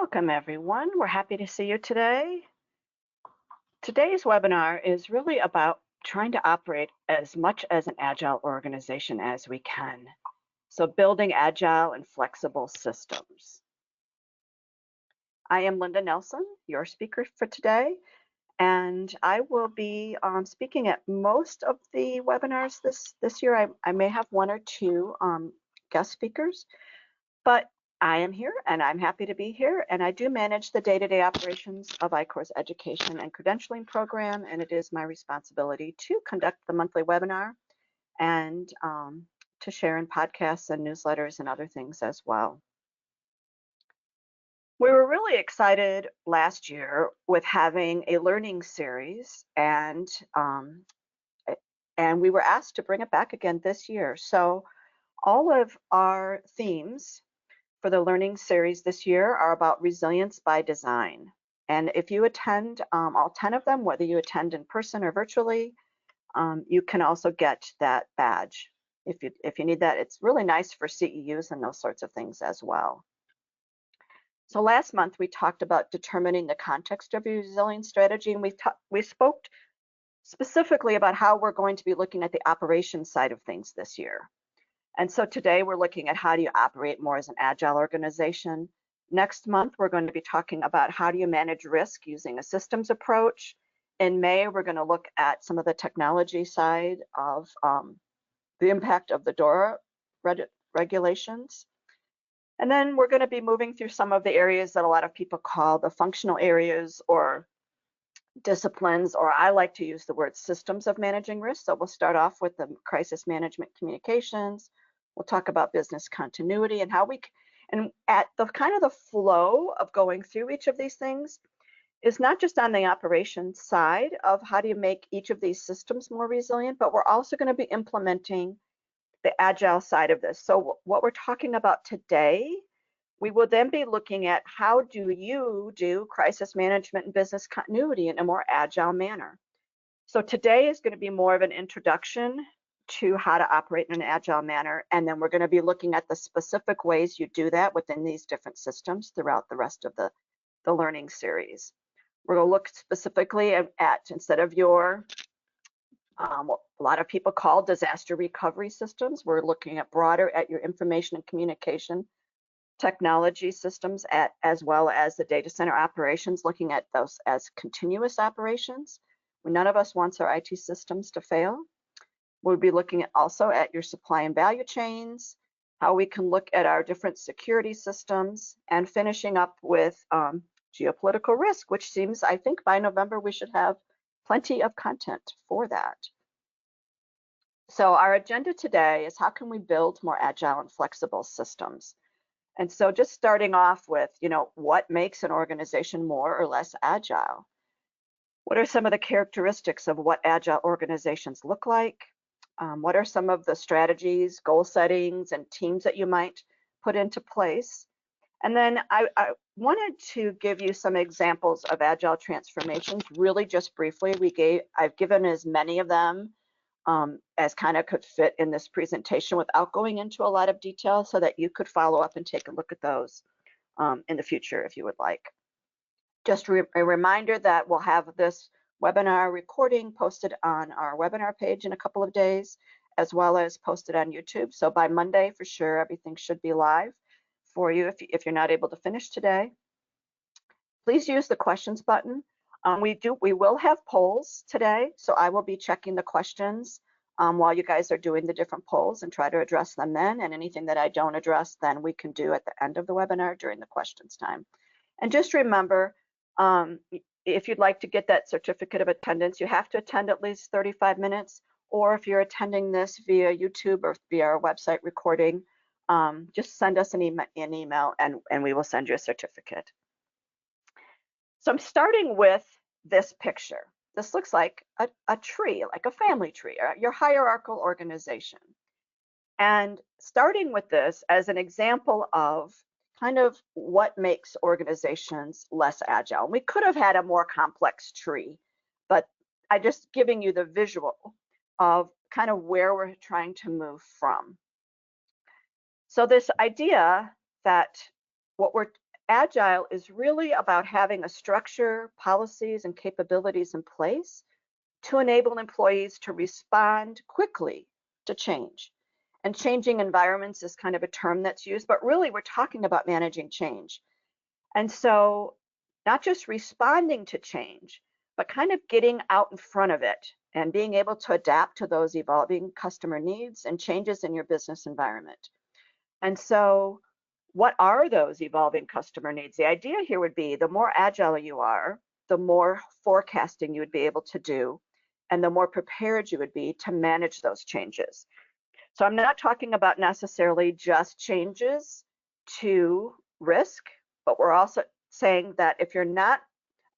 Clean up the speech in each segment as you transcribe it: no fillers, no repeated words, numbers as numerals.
Welcome, everyone. We're happy to see you today. Today's webinar is really about trying to operate as much as an Agile organization as we can. So building Agile and flexible systems. I am Linda Nelson, your speaker for today, and I will be speaking at most of the webinars this year. I may have one or two guest speakers, but I am here and I'm happy to be here, and I do manage the day-to-day operations of I-Corps' education and credentialing program, and it is my responsibility to conduct the monthly webinar and to share in podcasts and newsletters and other things as well. We were really excited last year with having a learning series, and we were asked to bring it back again this year. So all of our themes for the learning series this year are about resilience by design. And if you attend all 10 of them, whether you attend in person or virtually, you can also get that badge if you need that. It's really nice for CEUs and those sorts of things as well. So last month we talked about determining the context of your resilience strategy, and we spoke specifically about how we're going to be looking at the operations side of things this year. And so today we're looking at how do you operate more as an Agile organization. Next month, we're going to be talking about how do you manage risk using a systems approach. In May, we're going to look at some of the technology side of the impact of the DORA regulations. And then we're going to be moving through some of the areas that a lot of people call the functional areas or disciplines, or I like to use the word systems of managing risk. So we'll start off with the crisis management communications. We'll talk about business continuity and how and at the kind of the flow of going through each of these things is not just on the operations side of how do you make each of these systems more resilient, but we're also going to be implementing the Agile side of this. So what we're talking about today, we will then be looking at how do you do crisis management and business continuity in a more Agile manner. So today is going to be more of an introduction to how to operate in an Agile manner, and then we're going to be looking at the specific ways you do that within these different systems throughout the rest of the learning series. We're going to look specifically at instead of your what a lot of people call disaster recovery systems, we're looking at broader at your information and communication technology systems as well as the data center operations, looking at those as continuous operations. None of us wants our IT systems to fail. We'll be looking also at your supply and value chains, how we can look at our different security systems, and finishing up with geopolitical risk, which seems, I think by November, we should have plenty of content for that. So our agenda today is how can we build more agile and flexible systems? And so just starting off with, what makes an organization more or less agile? What are some of the characteristics of what agile organizations look like? What are some of the strategies, goal settings, and teams that you might put into place? And then I wanted to give you some examples of agile transformations, really just briefly. I've given as many of them as kind of could fit in this presentation without going into a lot of detail so that you could follow up and take a look at those in the future if you would like. Just a reminder that we'll have this webinar recording posted on our webinar page in a couple of days, as well as posted on YouTube. So by Monday, for sure, everything should be live for you if you're not able to finish today. Please use the questions button. We will have polls today, so I will be checking the questions while you guys are doing the different polls and try to address them then, and anything that I don't address then we can do at the end of the webinar during the questions time. And just remember, if you'd like to get that certificate of attendance, you have to attend at least 35 minutes, or if you're attending this via YouTube or via our website recording, just send us an email and we will send you a certificate. So I'm starting with this picture. This looks like a tree, like a family tree, or your hierarchical organization. And starting with this as an example of kind of what makes organizations less agile. We could have had a more complex tree, but I'm just giving you the visual of kind of where we're trying to move from. So this idea that Agile is really about having a structure, policies, and capabilities in place to enable employees to respond quickly to change. And changing environments is kind of a term that's used, but really we're talking about managing change. And so, not just responding to change, but kind of getting out in front of it and being able to adapt to those evolving customer needs and changes in your business environment. And so, what are those evolving customer needs? The idea here would be the more agile you are, the more forecasting you would be able to do, and the more prepared you would be to manage those changes. So I'm not talking about necessarily just changes to risk, but we're also saying that if you're not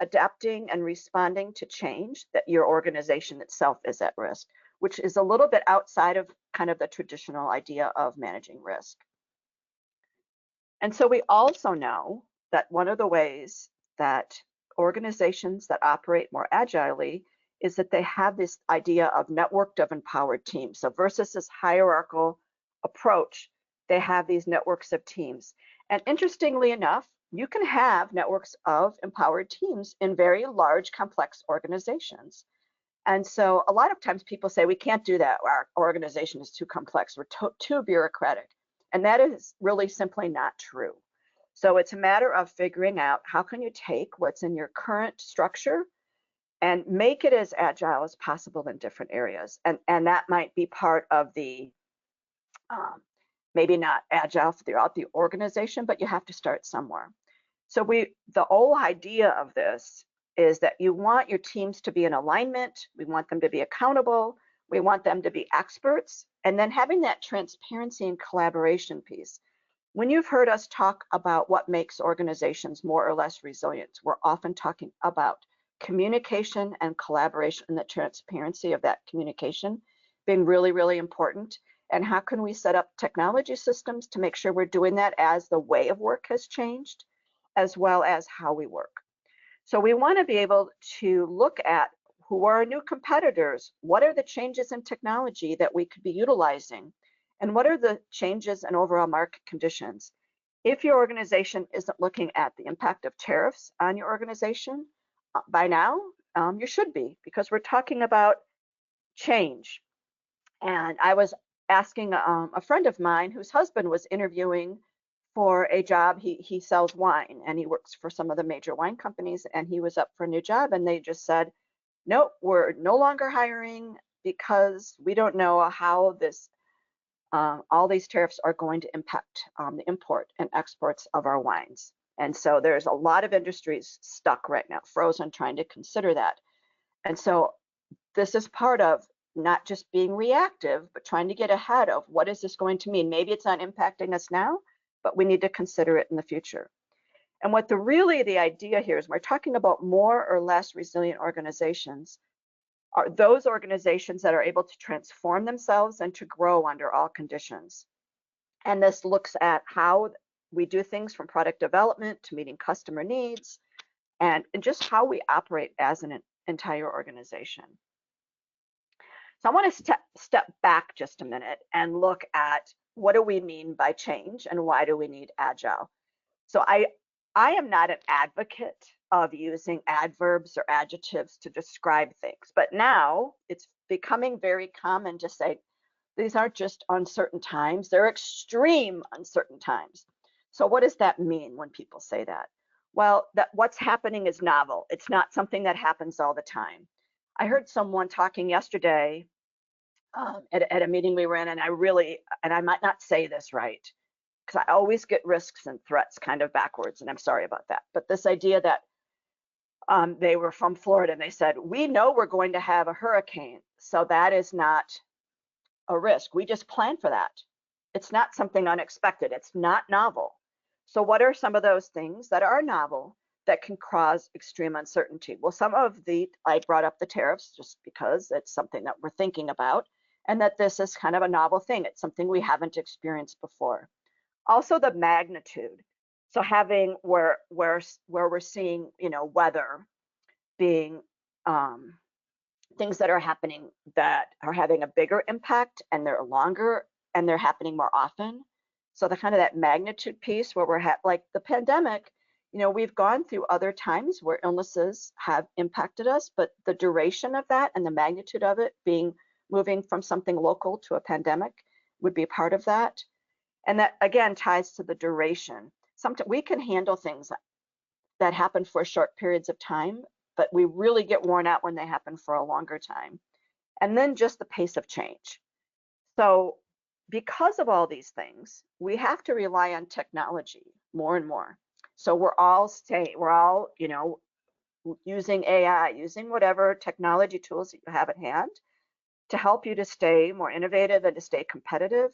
adapting and responding to change, that your organization itself is at risk, which is a little bit outside of kind of the traditional idea of managing risk. And so we also know that one of the ways that organizations that operate more agilely is that they have this idea of networked of empowered teams. So versus this hierarchical approach, they have these networks of teams. And interestingly enough, you can have networks of empowered teams in very large, complex organizations. And so a lot of times people say, we can't do that. Our organization is too complex. We're too bureaucratic. And that is really simply not true. So it's a matter of figuring out how can you take what's in your current structure and make it as agile as possible in different areas. And that might be part of the, maybe not agile throughout the organization, but you have to start somewhere. So the whole idea of this is that you want your teams to be in alignment. We want them to be accountable. We want them to be experts. And then having that transparency and collaboration piece. When you've heard us talk about what makes organizations more or less resilient, we're often talking about communication and collaboration and the transparency of that communication being really, really important. And how can we set up technology systems to make sure we're doing that as the way of work has changed, as well as how we work. So we want to be able to look at who are our new competitors, what are the changes in technology that we could be utilizing, and what are the changes in overall market conditions. If your organization isn't looking at the impact of tariffs on your organization, by now you should be, because we're talking about change. And I was asking a friend of mine whose husband was interviewing for a job. He sells wine and he works for some of the major wine companies, and he was up for a new job and they just said, nope, we're no longer hiring because we don't know how this all these tariffs are going to impact the import and exports of our wines. And so there's a lot of industries stuck right now, frozen, trying to consider that. And so this is part of not just being reactive, but trying to get ahead of what is this going to mean. Maybe it's not impacting us now, but we need to consider it in the future. And what the idea here is, we're talking about more or less resilient organizations, are those organizations that are able to transform themselves and to grow under all conditions. And this looks at how we do things from product development to meeting customer needs, and just how we operate as an entire organization. So I want to step back just a minute and look at what do we mean by change and why do we need agile. So I am not an advocate of using adverbs or adjectives to describe things, but now it's becoming very common to say these aren't just uncertain times, they're extreme uncertain times. So what does that mean when people say that? Well, that what's happening is novel. It's not something that happens all the time. I heard someone talking yesterday at a meeting we were in, and I might not say this right, because I always get risks and threats kind of backwards, and I'm sorry about that. But this idea that they were from Florida, and they said, we know we're going to have a hurricane, so that is not a risk. We just plan for that. It's not something unexpected. It's not novel. So what are some of those things that are novel that can cause extreme uncertainty? Well, I brought up the tariffs just because it's something that we're thinking about, and that this is kind of a novel thing. It's something we haven't experienced before. Also the magnitude. So having where we're seeing, weather being things that are happening that are having a bigger impact, and they're longer and they're happening more often. So the kind of that magnitude piece where we're like the pandemic we've gone through other times where illnesses have impacted us, but the duration of that and the magnitude of it being moving from something local to a pandemic would be a part of that. And that again ties to the duration. Sometimes we can handle things that happen for short periods of time, but we really get worn out when they happen for a longer time. And then just the pace of change. So because of all these things, we have to rely on technology more and more. So we're all, using AI, using whatever technology tools that you have at hand to help you to stay more innovative and to stay competitive.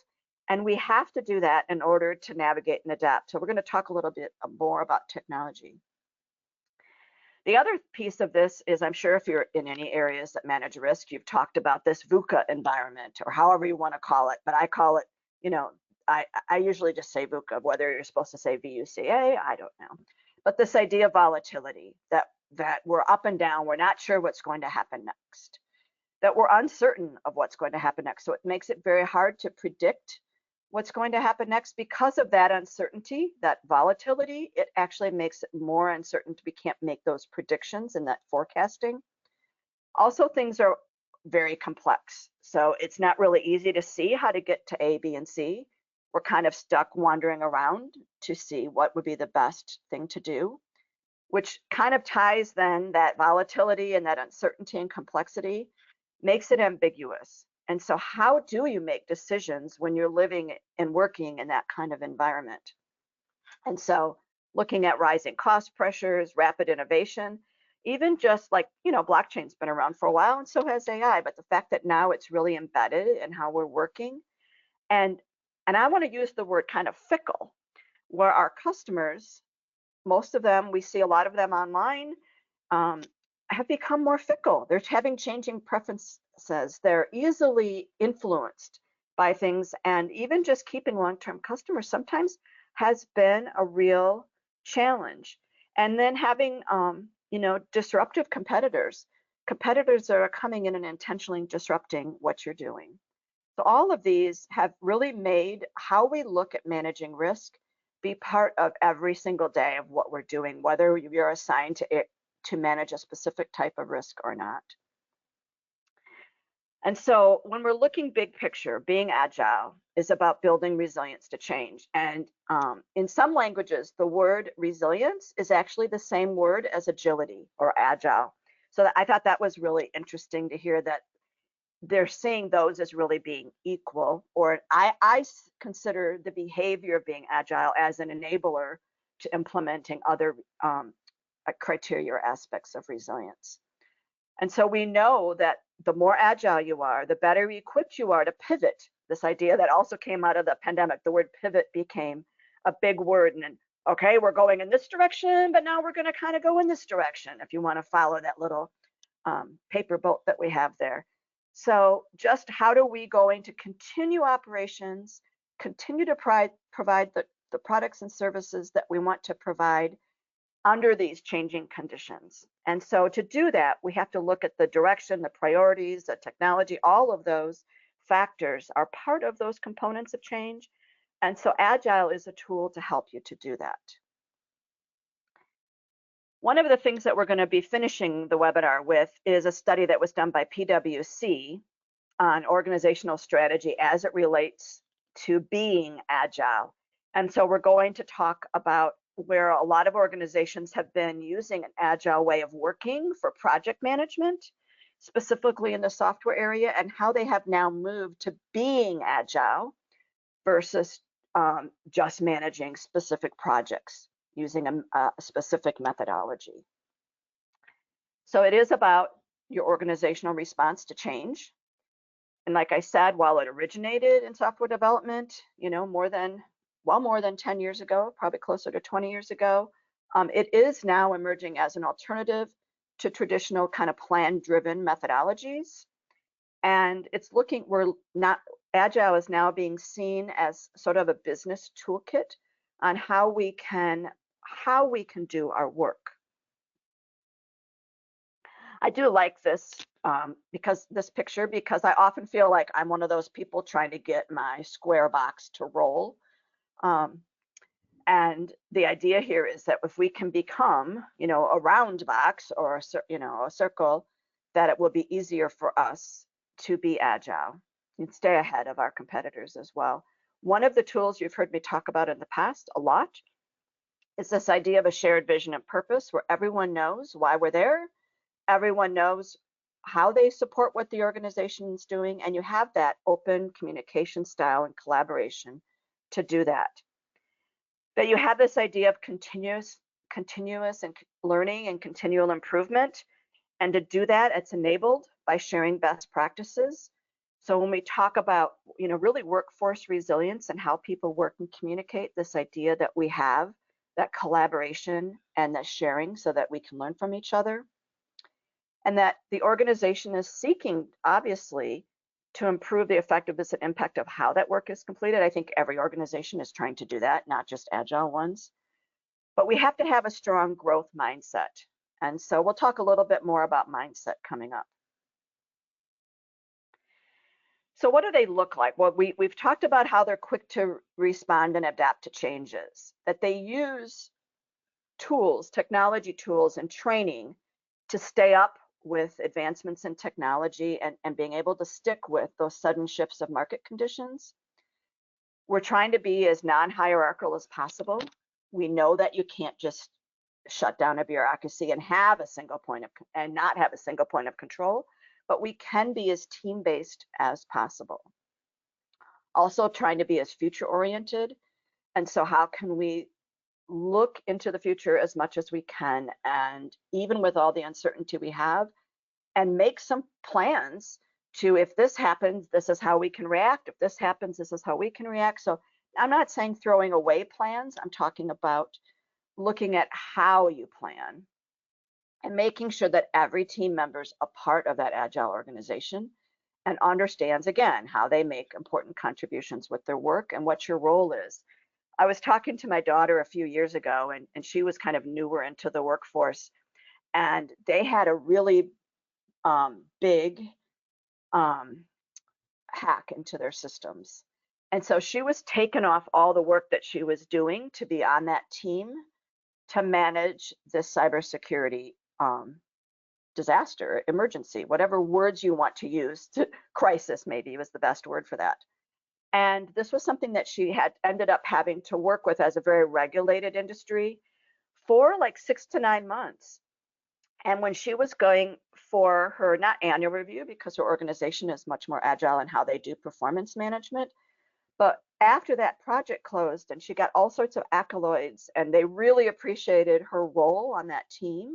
And we have to do that in order to navigate and adapt. So we're going to talk a little bit more about technology. The other piece of this is, I'm sure if you're in any areas that manage risk, you've talked about this VUCA environment or however you want to call it, but I call it, I usually just say VUCA, whether you're supposed to say VUCA, I don't know. But this idea of volatility, that we're up and down, we're not sure what's going to happen next, that we're uncertain of what's going to happen next. So it makes it very hard to predict what's going to happen next because of that uncertainty, that volatility. It actually makes it more uncertain. We can't make those predictions and that forecasting. Also, things are very complex. So it's not really easy to see how to get to A, B, and C. We're kind of stuck wandering around to see what would be the best thing to do, which kind of ties then that volatility and that uncertainty and complexity makes it ambiguous. And so how do you make decisions when you're living and working in that kind of environment? And so looking at rising cost pressures, rapid innovation, even just like, blockchain's been around for a while and so has AI, but the fact that now it's really embedded in how we're working. And I want to use the word kind of fickle, where our customers, most of them, we see a lot of them online, have become more fickle. They're having changing preferences. They're easily influenced by things, and even just keeping long-term customers sometimes has been a real challenge. And then having, disruptive competitors that are coming in and intentionally disrupting what you're doing. So all of these have really made how we look at managing risk be part of every single day of what we're doing, whether you're assigned to manage a specific type of risk or not. And so when we're looking big picture, being agile is about building resilience to change. And in some languages, the word resilience is actually the same word as agility or agile. So I thought that was really interesting to hear that they're seeing those as really being equal, or I consider the behavior of being agile as an enabler to implementing other criteria or aspects of resilience. And so we know that the more agile you are, the better equipped you are to pivot. This idea that also came out of the pandemic, the word pivot became a big word. And okay, we're going in this direction, but now we're going to kind of go in this direction if you want to follow that little paper boat that we have there. So just how do we going to continue operations, continue to provide the products and services that we want to provide under these changing conditions? And so to do that, we have to look at the direction, the priorities, the technology, all of those factors are part of those components of change. And so Agile is a tool to help you to do that. One of the things that we're going to be finishing the webinar with is a study that was done by PwC on organizational strategy as it relates to being agile. And so we're going to talk about where a lot of organizations have been using an agile way of working for project management, specifically in the software area, and how they have now moved to being agile versus just managing specific projects using a specific methodology. So it is about your organizational response to change. And like I said, while it originated in software development, more than 10 years ago, probably closer to 20 years ago, it is now emerging as an alternative to traditional kind of plan-driven methodologies. And Agile is now being seen as sort of a business toolkit on how we can do our work. I do like this because I often feel like I'm one of those people trying to get my square box to roll. And the idea here is that if we can become, a round box or a circle, that it will be easier for us to be agile and stay ahead of our competitors as well. One of the tools you've heard me talk about in the past a lot is this idea of a shared vision and purpose where everyone knows why we're there, everyone knows how they support what the organization is doing, and you have that open communication style and collaboration to do that. That you have this idea of continuous and learning and continual improvement. And to do that, it's enabled by sharing best practices. So when we talk about, really workforce resilience and how people work and communicate, this idea that we have that collaboration and that sharing so that we can learn from each other, and that the organization is seeking, obviously, to improve the effectiveness and impact of how that work is completed. I think every organization is trying to do that, not just agile ones. But we have to have a strong growth mindset. And so we'll talk a little bit more about mindset coming up. So what do they look like? Well, we've talked about how they're quick to respond and adapt to changes, that they use tools, technology tools and training to stay up with advancements in technology and being able to stick with those sudden shifts of market conditions. We're trying to be as non-hierarchical as possible. We know that you can't just shut down a bureaucracy and have a single point of and not have a single point of control, but we can be as team-based as possible. Also trying to be as future-oriented. And so how can we look into the future as much as we can, and even with all the uncertainty we have, and make some plans to, if this happens, this is how we can react. If this happens, this is how we can react. So I'm not saying throwing away plans. I'm talking about looking at how you plan and making sure that every team member's a part of that agile organization and understands, again, how they make important contributions with their work and what your role is. I was talking to my daughter a few years ago, and she was kind of newer into the workforce, and they had a really big hack into their systems. And so she was taken off all the work that she was doing to be on that team to manage this cybersecurity disaster, emergency, whatever words you want to use, crisis maybe was the best word for that. And this was something that she had ended up having to work with as a very regulated industry for like 6 to 9 months. And when she was going for her, not annual review, because her organization is much more agile in how they do performance management, but after that project closed and she got all sorts of accolades and they really appreciated her role on that team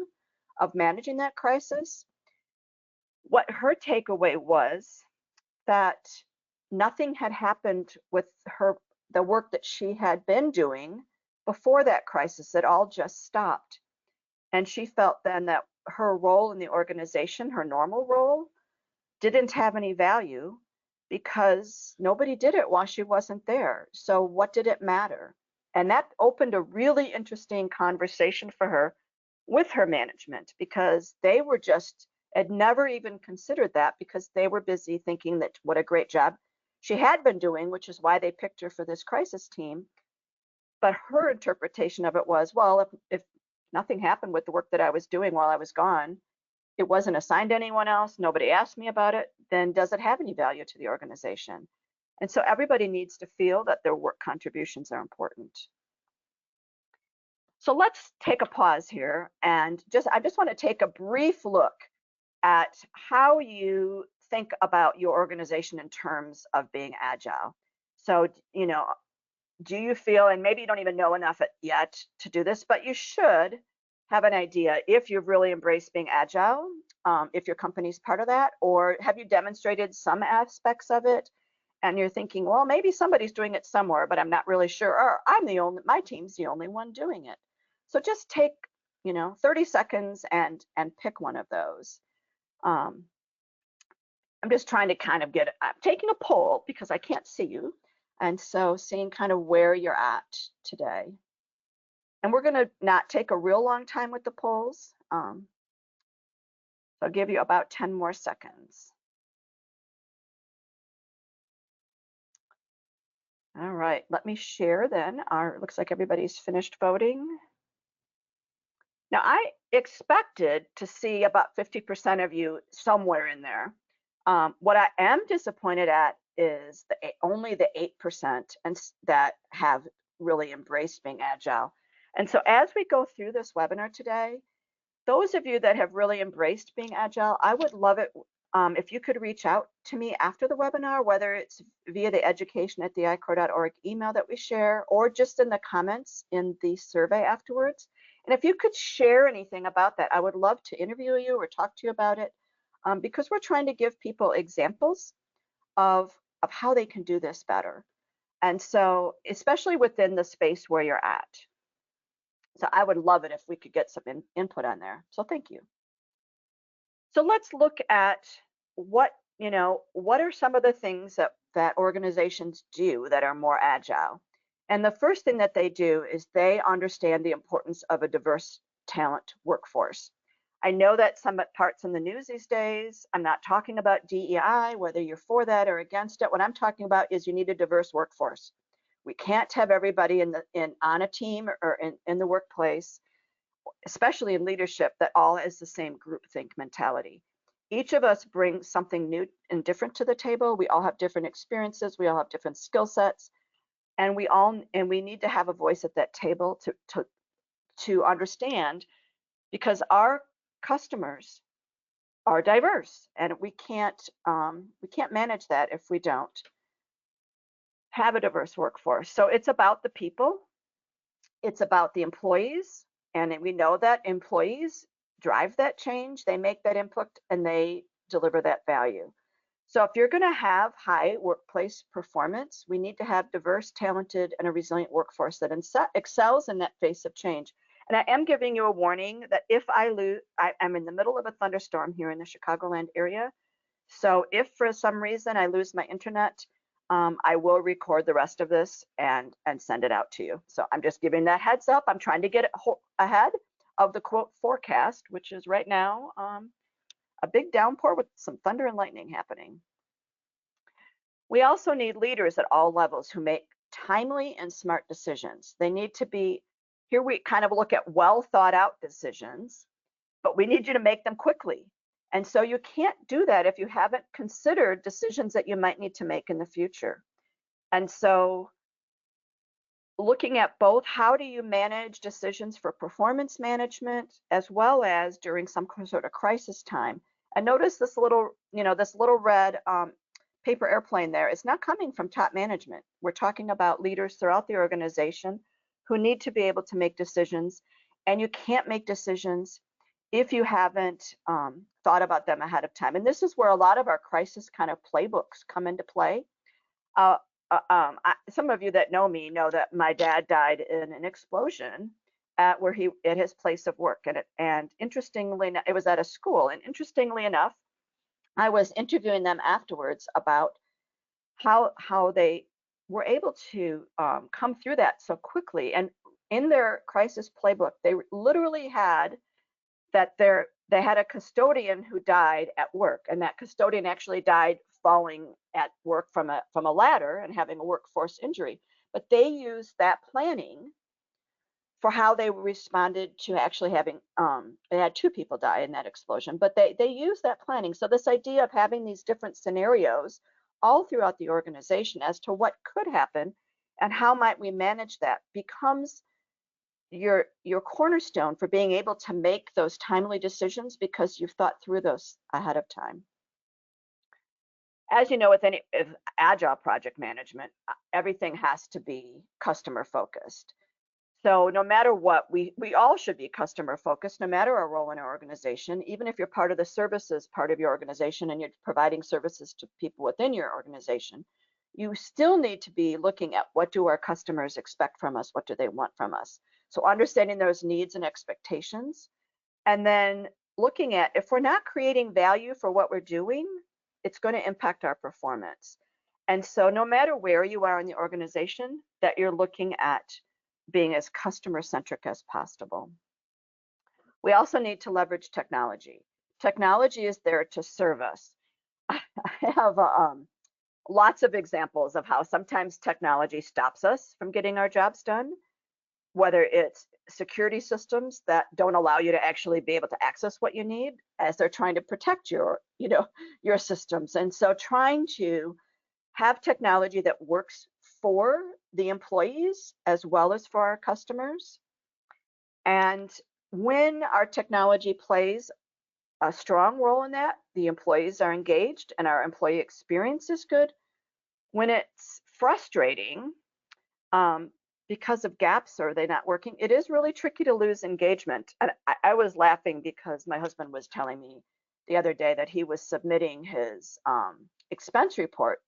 of managing that crisis, what her takeaway was that nothing had happened with her, the work that she had been doing before that crisis. It all just stopped. And she felt then that her role in the organization, her normal role, didn't have any value because nobody did it while she wasn't there. So what did it matter? And that opened a really interesting conversation for her with her management, because they were just had never even considered that, because they were busy thinking that what a great job she had been doing, which is why they picked her for this crisis team. But her interpretation of it was, well, if nothing happened with the work that I was doing while I was gone, it wasn't assigned to anyone else, nobody asked me about it, then does it have any value to the organization? And so everybody needs to feel that their work contributions are important. So let's take a pause here and I just want to take a brief look at how you think about your organization in terms of being agile. So, do you feel, and maybe you don't even know enough yet to do this, but you should have an idea if you've really embraced being agile, if your company's part of that, or have you demonstrated some aspects of it and you're thinking, well, maybe somebody's doing it somewhere, but I'm not really sure, or my team's the only one doing it. So just take, 30 seconds and pick one of those. I'm just trying to kind of I'm taking a poll because I can't see you. And so seeing kind of where you're at today. And we're going to not take a real long time with the polls. So I'll give you about 10 more seconds. All right, let me share then. Looks like everybody's finished voting. Now, I expected to see about 50% of you somewhere in there. What I am disappointed at is only the 8% that have really embraced being agile. And so as we go through this webinar today, those of you that have really embraced being agile, I would love it if you could reach out to me after the webinar, whether it's via the education@theicore.org email that we share, or just in the comments in the survey afterwards. And if you could share anything about that, I would love to interview you or talk to you about it, because we're trying to give people examples of how they can do this better. And so, especially within the space where you're at. So I would love it if we could get some input on there. So thank you. So let's look at what are some of the things that organizations do that are more agile. And the first thing that they do is they understand the importance of a diverse talent workforce. I know that some parts in the news these days, I'm not talking about DEI, whether you're for that or against it. What I'm talking about is you need a diverse workforce. We can't have everybody on a team or in the workplace, especially in leadership, that all is the same groupthink mentality. Each of us brings something new and different to the table. We all have different experiences. We all have different skill sets, and we need to have a voice at that table to understand, because our customers are diverse, and we can't manage that if we don't have a diverse workforce. So it's about the people. It's about the employees, and we know that employees drive that change, they make that input, and they deliver that value. So if you're going to have high workplace performance, we need to have diverse, talented, and a resilient workforce that excels in that face of change. And I am giving you a warning that if I lose, I'm in the middle of a thunderstorm here in the Chicagoland area. So if for some reason I lose my internet, I will record the rest of this and send it out to you. So I'm just giving that heads up. I'm trying to get ahead of the quote forecast, which is right now a big downpour with some thunder and lightning happening. We also need leaders at all levels who make timely and smart decisions. They need to be, here we kind of look at well thought out decisions, but we need you to make them quickly. And so you can't do that if you haven't considered decisions that you might need to make in the future. And so looking at both, how do you manage decisions for performance management as well as during some sort of crisis time? And notice this little red paper airplane there is not coming from top management. We're talking about leaders throughout the organization who need to be able to make decisions. And you can't make decisions if you haven't thought about them ahead of time. And this is where a lot of our crisis kind of playbooks come into play. Some of you that know me know that my dad died in an explosion at his place of work, and interestingly, it was at a school. And interestingly enough, I was interviewing them afterwards about how they were able to come through that so quickly. And in their crisis playbook, they literally had that they had a custodian who died at work, and that custodian actually died falling at work from a ladder and having a workforce injury. But they used that planning for how they responded to actually having they had two people die in that explosion, but they used that planning. So this idea of having these different scenarios all throughout the organization as to what could happen and how might we manage that becomes your cornerstone for being able to make those timely decisions, because you've thought through those ahead of time. As you know, with agile project management, everything has to be customer focused. So no matter what, we all should be customer focused, no matter our role in our organization. Even if you're part of the services part of your organization and you're providing services to people within your organization, you still need to be looking at what do our customers expect from us, what do they want from us. So understanding those needs and expectations, and then looking at, if we're not creating value for what we're doing, it's going to impact our performance. And so no matter where you are in the organization, that you're looking at being as customer centric as possible. We also need to leverage technology. Technology is there to serve us. I have lots of examples of how sometimes technology stops us from getting our jobs done, whether it's security systems that don't allow you to actually be able to access what you need as they're trying to protect your systems. And so trying to have technology that works for the employees as well as for our customers. And when our technology plays a strong role in that, the employees are engaged and our employee experience is good. When it's frustrating, um, because of gaps or they're not working, it is really tricky to lose engagement. And I was laughing because my husband was telling me the other day that he was submitting his expense report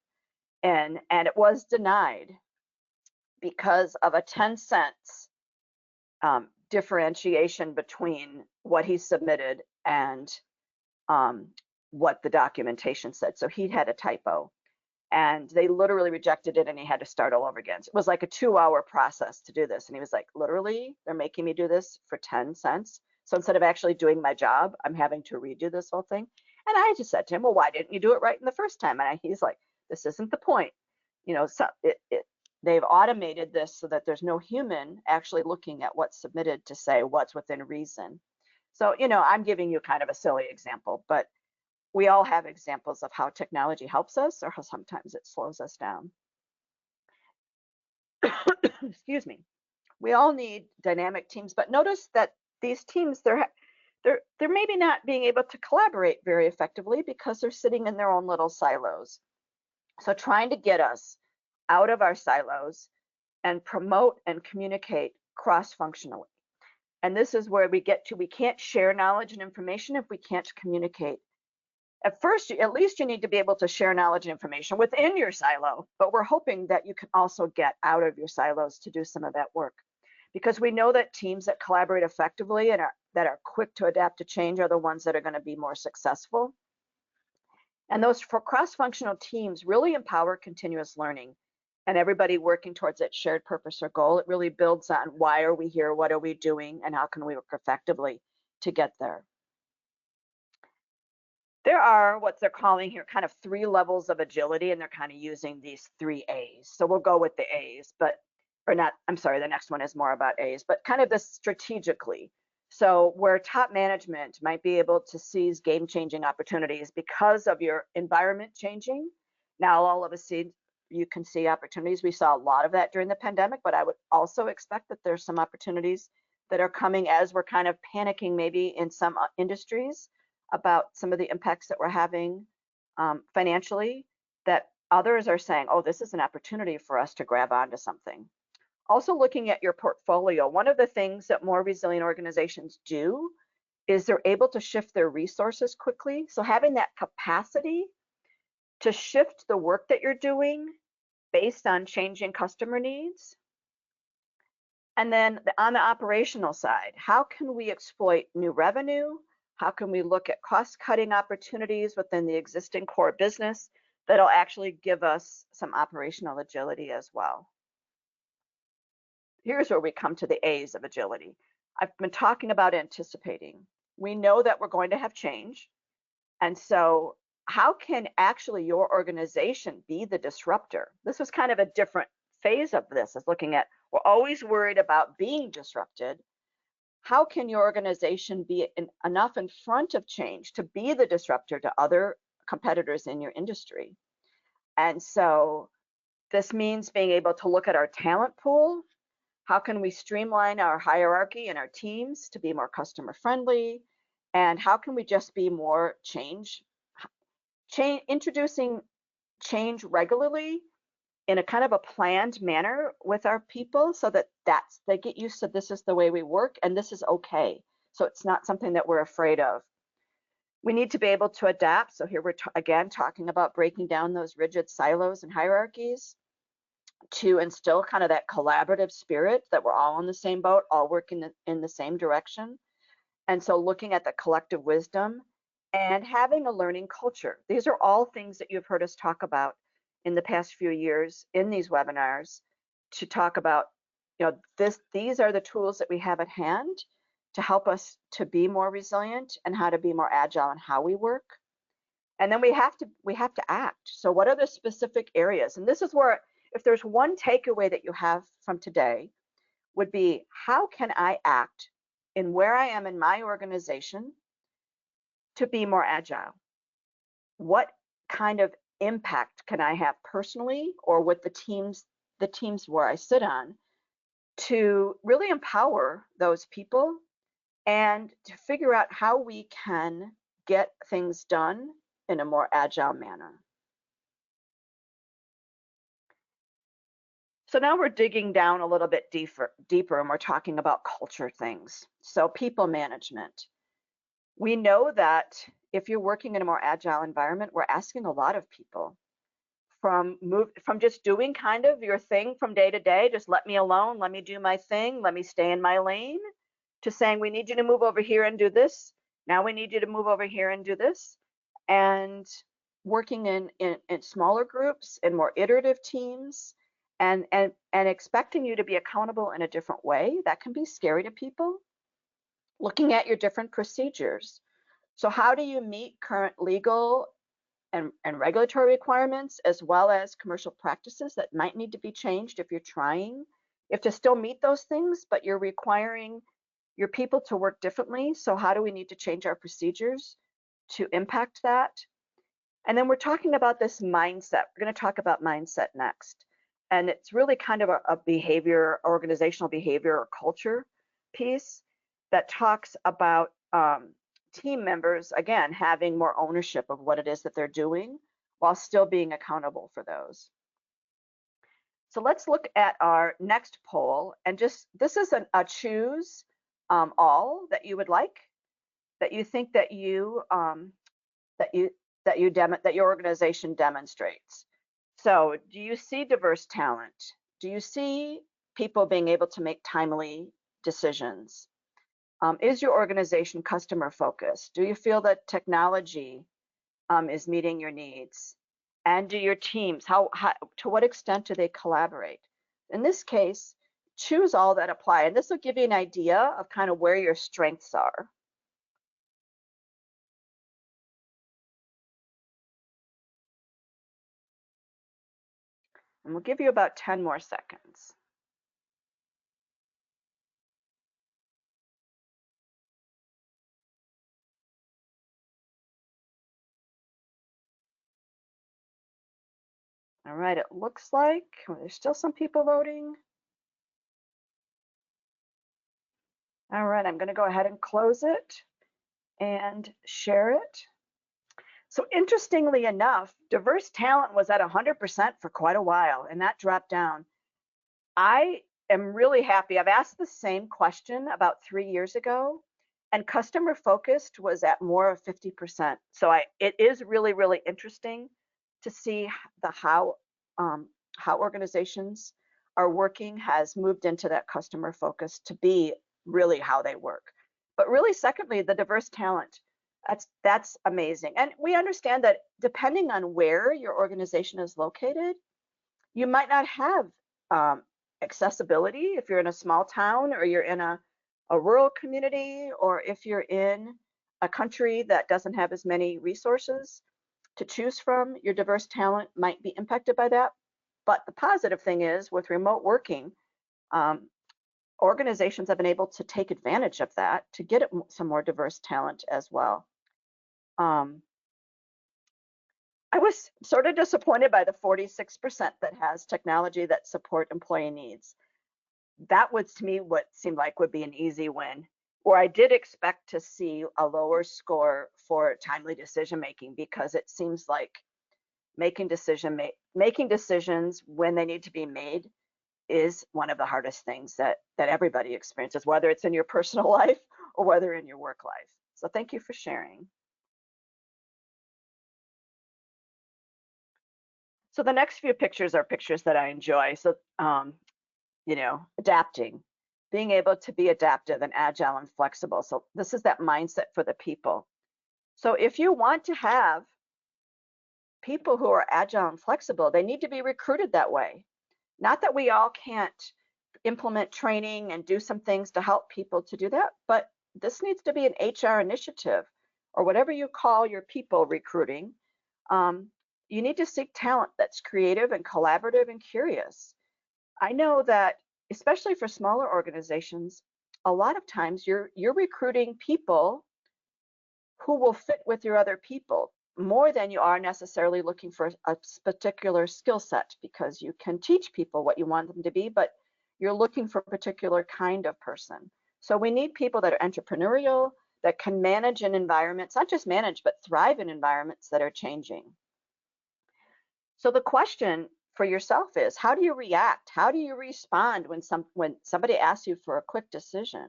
and it was denied because of a 10 cents differentiation between what he submitted and um, what the documentation said. So he had a typo and they literally rejected it and he had to start all over again. So it was like a 2-hour process to do this. And he was like, literally, they're making me do this for 10 cents. So instead of actually doing my job, I'm having to redo this whole thing. And I just said to him, well, why didn't you do it right in the first time? And he's like, this isn't the point. So they've automated this so that there's no human actually looking at what's submitted to say what's within reason. So, I'm giving you kind of a silly example, but we all have examples of how technology helps us or how sometimes it slows us down. Excuse me. We all need dynamic teams, but notice that these teams, they're maybe not being able to collaborate very effectively because they're sitting in their own little silos. So trying to get us out of our silos and promote and communicate cross-functionally. And this is where we get to, we can't share knowledge and information if we can't communicate. At first, at least you need to be able to share knowledge and information within your silo, but we're hoping that you can also get out of your silos to do some of that work. Because we know that teams that collaborate effectively and that are quick to adapt to change are the ones that are going to be more successful. And those for cross-functional teams really empower continuous learning and everybody working towards that shared purpose or goal. It really builds on why are we here, what are we doing, and how can we work effectively to get there. There are what they're calling here kind of 3 levels of agility, and they're kind of using these 3 A's. So we'll go with the A's, or not, I'm sorry, the next one is more about A's, but kind of this strategically. So where top management might be able to seize game-changing opportunities because of your environment changing. Now all of a sudden you can see opportunities. We saw a lot of that during the pandemic, but I would also expect that there's some opportunities that are coming as we're kind of panicking maybe in some industries about some of the impacts that we're having financially, that others are saying, oh, this is an opportunity for us to grab onto something. Also looking at your portfolio, one of the things that more resilient organizations do is they're able to shift their resources quickly. So having that capacity to shift the work that you're doing based on changing customer needs. And then on the operational side, how can we exploit new revenue? How can we look at cost-cutting opportunities within the existing core business that'll actually give us some operational agility as well? Here's where we come to the A's of agility. I've been talking about anticipating. We know that we're going to have change. And so how can actually your organization be the disruptor? This was kind of a different phase of this, is looking at, we're always worried about being disrupted. How can your organization be enough in front of change to be the disruptor to other competitors in your industry? And so this means being able to look at our talent pool. How can we streamline our hierarchy and our teams to be more customer friendly? And how can we just be more introducing change regularly in a kind of a planned manner with our people so that they get used to this is the way we work and this is okay. So it's not something that we're afraid of. We need to be able to adapt. So here we're again talking about breaking down those rigid silos and hierarchies to instill kind of that collaborative spirit that we're all on the same boat, all working in the same direction. And so looking at the collective wisdom and having a learning culture. These are all things that you've heard us talk about in the past few years in these webinars to talk about, these are the tools that we have at hand to help us to be more resilient and how to be more agile in how we work. And then we have to act. So what are the specific areas? And this is where, if there's one takeaway that you have from today, would be, how can I act in where I am in my organization to be more agile? What kind of impact can I have personally or with the teams where I sit on, to really empower those people and to figure out how we can get things done in a more agile manner. So now we're digging down a little bit deeper, and we're talking about culture things. So people management. We know that if you're working in a more agile environment, we're asking a lot of people, from just doing kind of your thing from day to day, just let me alone, let me do my thing, let me stay in my lane, to saying, we need you to move over here and do this. Now we need you to move over here and do this. And working in smaller groups and more iterative teams, and expecting you to be accountable in a different way, that can be scary to people. Looking at your different procedures. So how do you meet current legal and regulatory requirements, as well as commercial practices that might need to be changed if you're trying, if to still meet those things, but you're requiring your people to work differently. So how do we need to change our procedures to impact that? And then we're talking about this mindset. We're going to talk about mindset next. And it's really kind of a behavior, organizational behavior or culture piece that talks about team members, again, having more ownership of what it is that they're doing while still being accountable for those. So let's look at our next poll, and just, this is a choose all that you would like, that you think that that you that your organization demonstrates. So do you see diverse talent? Do you see people being able to make timely decisions? Is your organization customer focused? Do you feel that technology is meeting your needs? And do your teams, to what extent do they collaborate? In this case, choose all that apply. And this will give you an idea of kind of where your strengths are. And we'll give you about 10 more seconds. All right, it looks like there's still some people voting. All right, I'm going to go ahead and close it and share it. So interestingly enough, diverse talent was at 100% for quite a while, and that dropped down. I am really happy. I've asked the same question about 3 years ago, and customer focused was at more of 50%. So it is really, really interesting to see the how organizations are working has moved into that customer focus to be really how they work. But really, secondly, the diverse talent. That's amazing. And we understand that depending on where your organization is located, you might not have um, accessibility if you're in a small town, or you're in a rural community, or if you're in a country that doesn't have as many resources to choose from. Your diverse talent might be impacted by that. But the positive thing is, with remote working, um, organizations have been able to take advantage of that to get some more diverse talent as well. Um, I was sort of disappointed by the 46% that has technology that support employee needs. That was, to me, what seemed like would be an easy win. Or I did expect to see a lower score for timely decision making, because it seems like making decisions when they need to be made is one of the hardest things that everybody experiences, whether it's in your personal life or whether in your work life. So thank you for sharing. So the next few pictures are pictures that I enjoy. So adapting, being able to be adaptive and agile and flexible. So this is that mindset for the people. So if you want to have people who are agile and flexible, they need to be recruited that way. Not that we all can't implement training and do some things to help people to do that, but this needs to be an HR initiative, or whatever you call your people recruiting, Um, you need to seek talent that's creative and collaborative and curious. I know that, especially for smaller organizations, a lot of times you're recruiting people who will fit with your other people more than you are necessarily looking for a particular skill set, because you can teach people what you want them to be, but you're looking for a particular kind of person. So we need people that are entrepreneurial, that can manage in environments, not just manage, but thrive in environments that are changing. So the question for yourself is, how do you react? How do you respond when somebody asks you for a quick decision?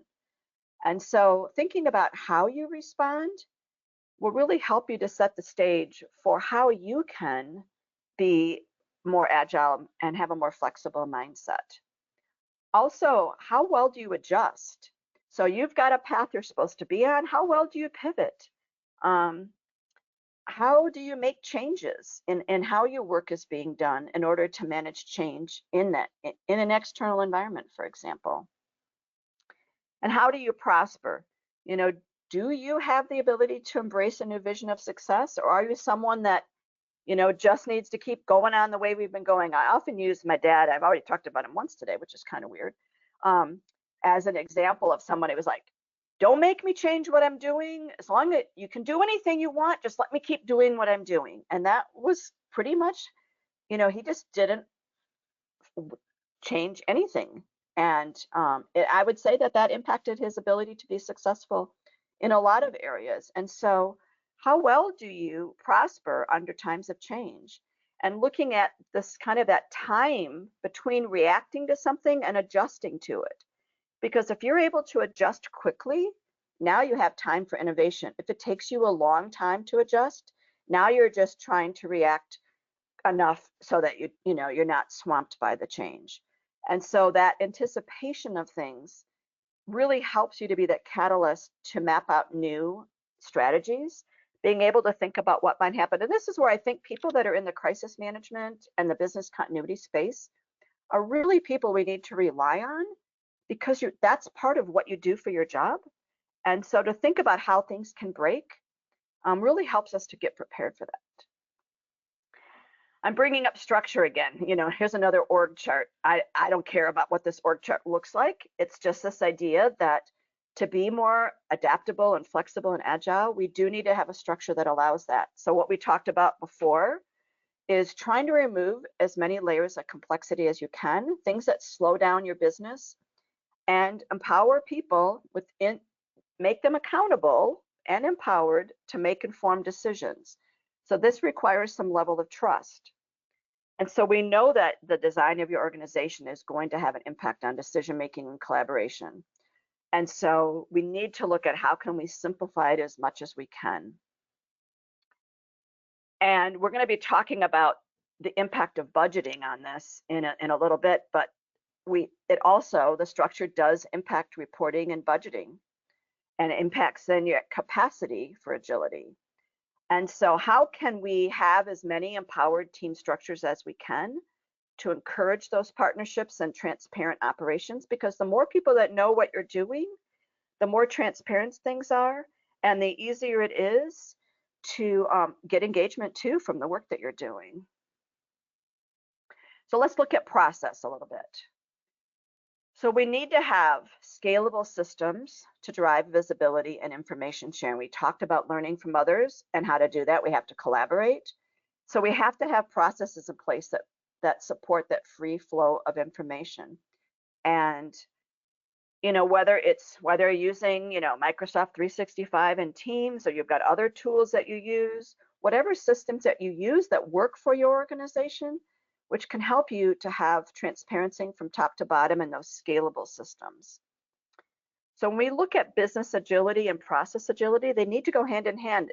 And so thinking about how you respond will really help you to set the stage for how you can be more agile and have a more flexible mindset. Also, how well do you adjust? So you've got a path you're supposed to be on. How well do you pivot? Um, how do you make changes in how your work is being done in order to manage change in an external environment, for example? And how do you prosper? You know, do you have the ability to embrace a new vision of success, or are you someone that, just needs to keep going on the way we've been going? I often use my dad. I've already talked about him once today, which is kind of weird, um, as an example of someone who was like, don't make me change what I'm doing. As long as you can do anything you want, just let me keep doing what I'm doing. And that was pretty much, he just didn't change anything. And I would say that that impacted his ability to be successful in a lot of areas. And so, how well do you prosper under times of change? And looking at this kind of that time between reacting to something and adjusting to it. Because if you're able to adjust quickly, now you have time for innovation. If it takes you a long time to adjust, now you're just trying to react enough so that you're not swamped by the change. And so that anticipation of things really helps you to be that catalyst to map out new strategies, being able to think about what might happen. And this is where I think people that are in the crisis management and the business continuity space are really people we need to rely on, because that's part of what you do for your job. And so to think about how things can break really helps us to get prepared for that. I'm bringing up structure again. Here's another org chart. I don't care about what this org chart looks like. It's just this idea that to be more adaptable and flexible and agile, we do need to have a structure that allows that. So what we talked about before is trying to remove as many layers of complexity as you can, things that slow down your business, and empower people make them accountable and empowered to make informed decisions. So this requires some level of trust. And so we know that the design of your organization is going to have an impact on decision making and collaboration. And so we need to look at how can we simplify it as much as we can. And we're going to be talking about the impact of budgeting on this in a little bit, but the structure does impact reporting and budgeting, and it impacts then your capacity for agility. And so how can we have as many empowered team structures as we can to encourage those partnerships and transparent operations? Because the more people that know what you're doing, the more transparent things are, and the easier it is to get engagement too from the work that you're doing. So let's look at process a little bit. So we need to have scalable systems to drive visibility and information sharing. We talked about learning from others and how to do that. We have to collaborate. So we have to have processes in place that support that free flow of information. And whether you're using Microsoft 365 and Teams, or you've got other tools that you use, whatever systems that you use that work for your organization, which can help you to have transparency from top to bottom in those scalable systems. So when we look at business agility and process agility, they need to go hand in hand.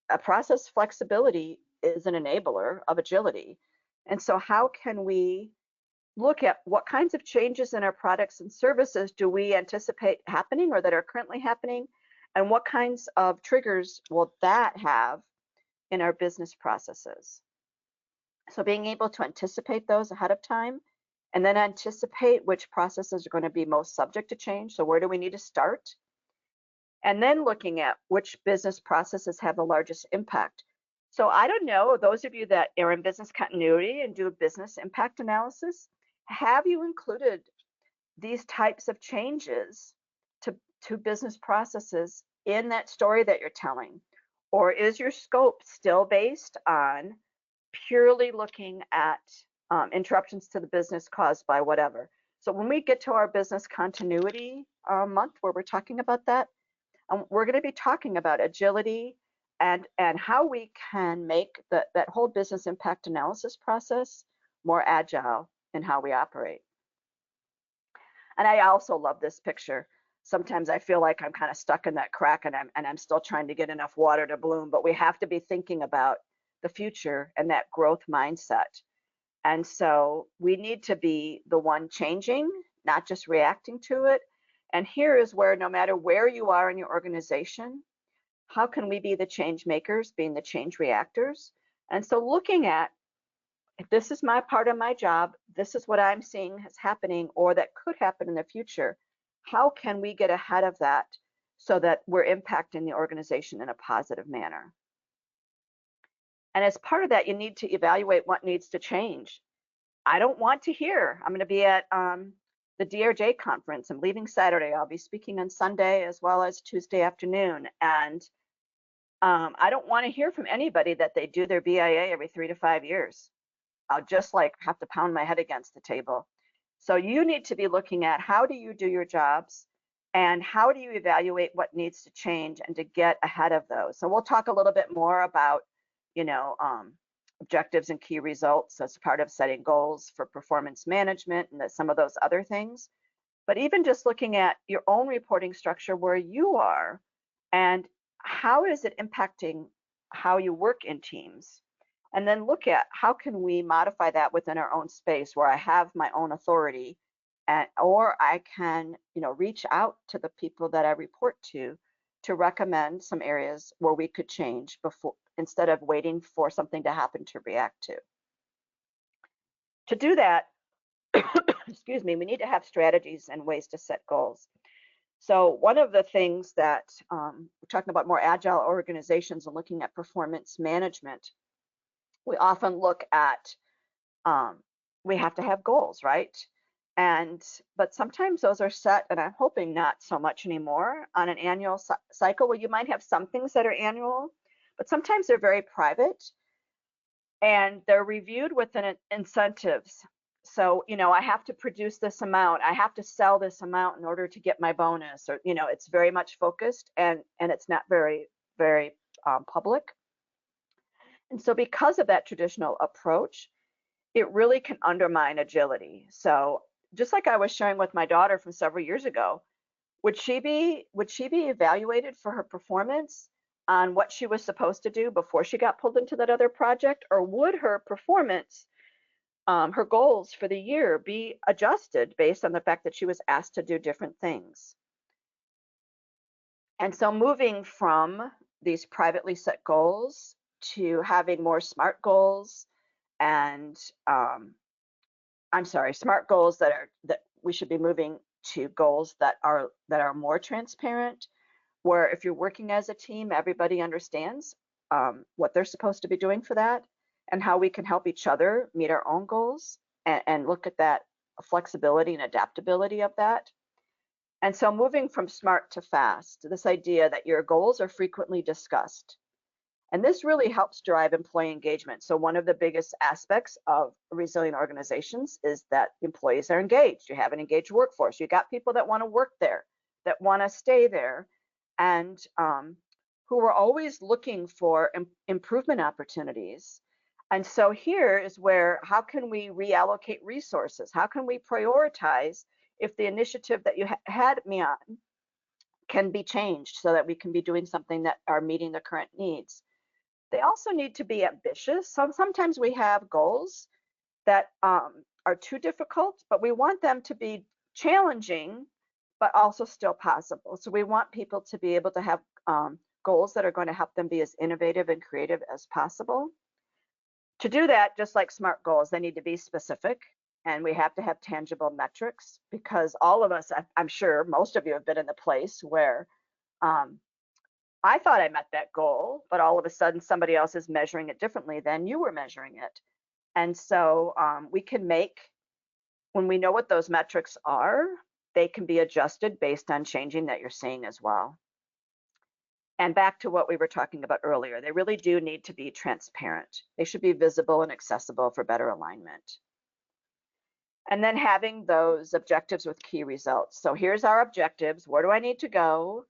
A process flexibility is an enabler of agility. And so how can we look at what kinds of changes in our products and services do we anticipate happening or that are currently happening, and what kinds of triggers will that have in our business processes? So being able to anticipate those ahead of time, and then anticipate which processes are going to be most subject to change. So where do we need to start? And then looking at which business processes have the largest impact. So I don't know, those of you that are in business continuity and do a business impact analysis, have you included these types of changes to, to business processes in that story that you're telling? Or is your scope still based on purely looking at interruptions to the business caused by whatever? So when we get to our business continuity month where we're talking about that, we're going to be talking about agility and how we can make that whole business impact analysis process more agile in how we operate. And I also love this picture. Sometimes I feel like I'm kind of stuck in that crack and I'm still trying to get enough water to bloom, but we have to be thinking about the future and that growth mindset. And so we need to be the one changing, not just reacting to it. And here is where no matter where you are in your organization, how can we be the change makers, being the change reactors? And so looking at, if this is my part of my job, this is what I'm seeing is happening or that could happen in the future, how can we get ahead of that so that we're impacting the organization in a positive manner? And as part of that, you need to evaluate what needs to change. I don't want to hear, I'm going to be at the DRJ conference. I'm leaving Saturday. I'll be speaking on Sunday as well as Tuesday afternoon. And I don't want to hear from anybody that they do their BIA every 3 to 5 years. I'll just like have to pound my head against the table. So you need to be looking at how do you do your jobs and how do you evaluate what needs to change and to get ahead of those. So we'll talk a little bit more about, you know, objectives and key results as part of setting goals for performance management and some of those other things. But even just looking at your own reporting structure where you are and how is it impacting how you work in teams? And then look at how can we modify that within our own space where I have my own authority or I can, you know, reach out to the people that I report to recommend some areas where we could change before instead of waiting for something to happen to react to. To do that, excuse me, we need to have strategies and ways to set goals. So one of the things that we're talking about more agile organizations and looking at performance management, we often look at we have to have goals, right? But sometimes those are set, and I'm hoping not so much anymore, on an annual cycle where you might have some things that are annual, but sometimes they're very private and they're reviewed within incentives. So, you know, I have to produce this amount, I have to sell this amount in order to get my bonus, or, you know, it's very much focused and it's not very, very public. And so because of that traditional approach, it really can undermine agility. So just like I was sharing with my daughter from several years ago, would she be evaluated for her performance on what she was supposed to do before she got pulled into that other project, or would her performance, her goals for the year be adjusted based on the fact that she was asked to do different things? And so moving from these privately set goals to having more SMART goals and smart goals that we should be moving to goals that are more transparent, where if you're working as a team, everybody understands what they're supposed to be doing for that and how we can help each other meet our own goals and look at that flexibility and adaptability of that. And so moving from smart to fast, this idea that your goals are frequently discussed. And this really helps drive employee engagement. So one of the biggest aspects of resilient organizations is that employees are engaged. You have an engaged workforce. You got people that want to work there, that want to stay there, and who are always looking for improvement opportunities. And so here is where, how can we reallocate resources? How can we prioritize if the initiative that you had me on can be changed so that we can be doing something that are meeting the current needs? They also need to be ambitious. Sometimes we have goals that are too difficult, but we want them to be challenging, but also still possible. So we want people to be able to have goals that are going to help them be as innovative and creative as possible. To do that, just like SMART goals, they need to be specific, and we have to have tangible metrics, because all of us, I'm sure most of you have been in the place where I thought I met that goal, but all of a sudden somebody else is measuring it differently than you were measuring it. And so we can make, when we know what those metrics are, they can be adjusted based on changing that you're seeing as well. And back to what we were talking about earlier, they really do need to be transparent. They should be visible and accessible for better alignment. And then having those objectives with key results. So here's our objectives. Where do I need to go?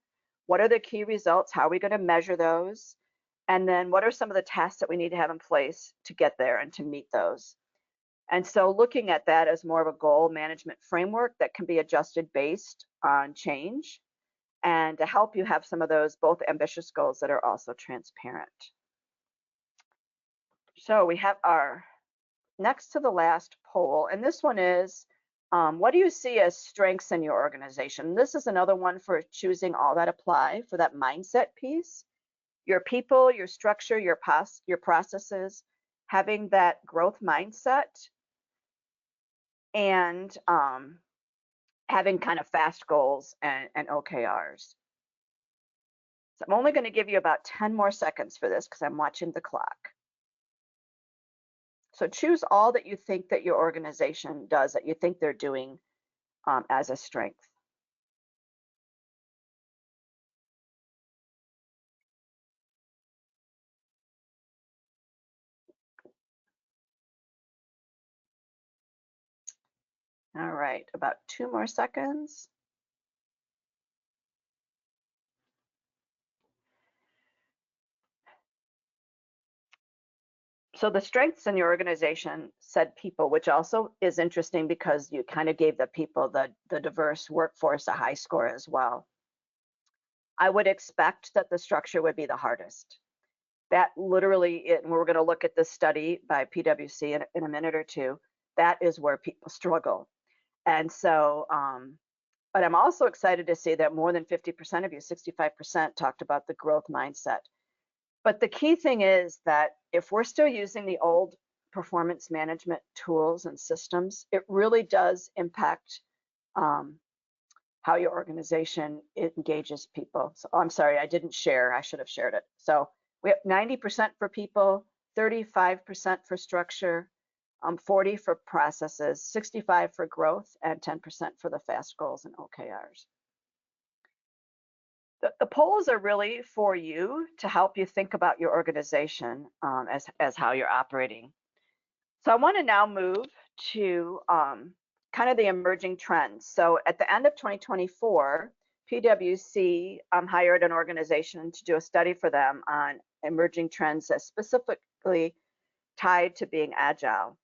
What are the key results? How are we going to measure those? And then what are some of the tasks that we need to have in place to get there and to meet those? And so looking at that as more of a goal management framework that can be adjusted based on change, and to help you have some of those both ambitious goals that are also transparent. So we have our next to the last poll, and this one is, what do you see as strengths in your organization? This is another one for choosing all that apply for that mindset piece. Your people, your structure, your processes, having that growth mindset, and having kind of fast goals and OKRs. So I'm only going to give you about 10 more seconds for this because I'm watching the clock. So choose all that you think that your organization does, that you think they're doing as a strength. All right, about 2 more seconds. So the strengths in your organization said people, which also is interesting because you kind of gave the people, the diverse workforce, a high score as well. I would expect that the structure would be the hardest. That literally, and we're going to look at this study by PwC in a minute or two, that is where people struggle. And so, but I'm also excited to see that more than 50% of you, 65%, talked about the growth mindset. But the key thing is that if we're still using the old performance management tools and systems, it really does impact how your organization engages people. So I'm sorry, I didn't share. I should have shared it. So we have 90% for people, 35% for structure, 40 for processes, 65 for growth, and 10% for the fast goals and OKRs. The polls are really for you to help you think about your organization as how you're operating. So I want to now move to kind of the emerging trends. So at the end of 2024, PwC hired an organization to do a study for them on emerging trends that's specifically tied to being agile.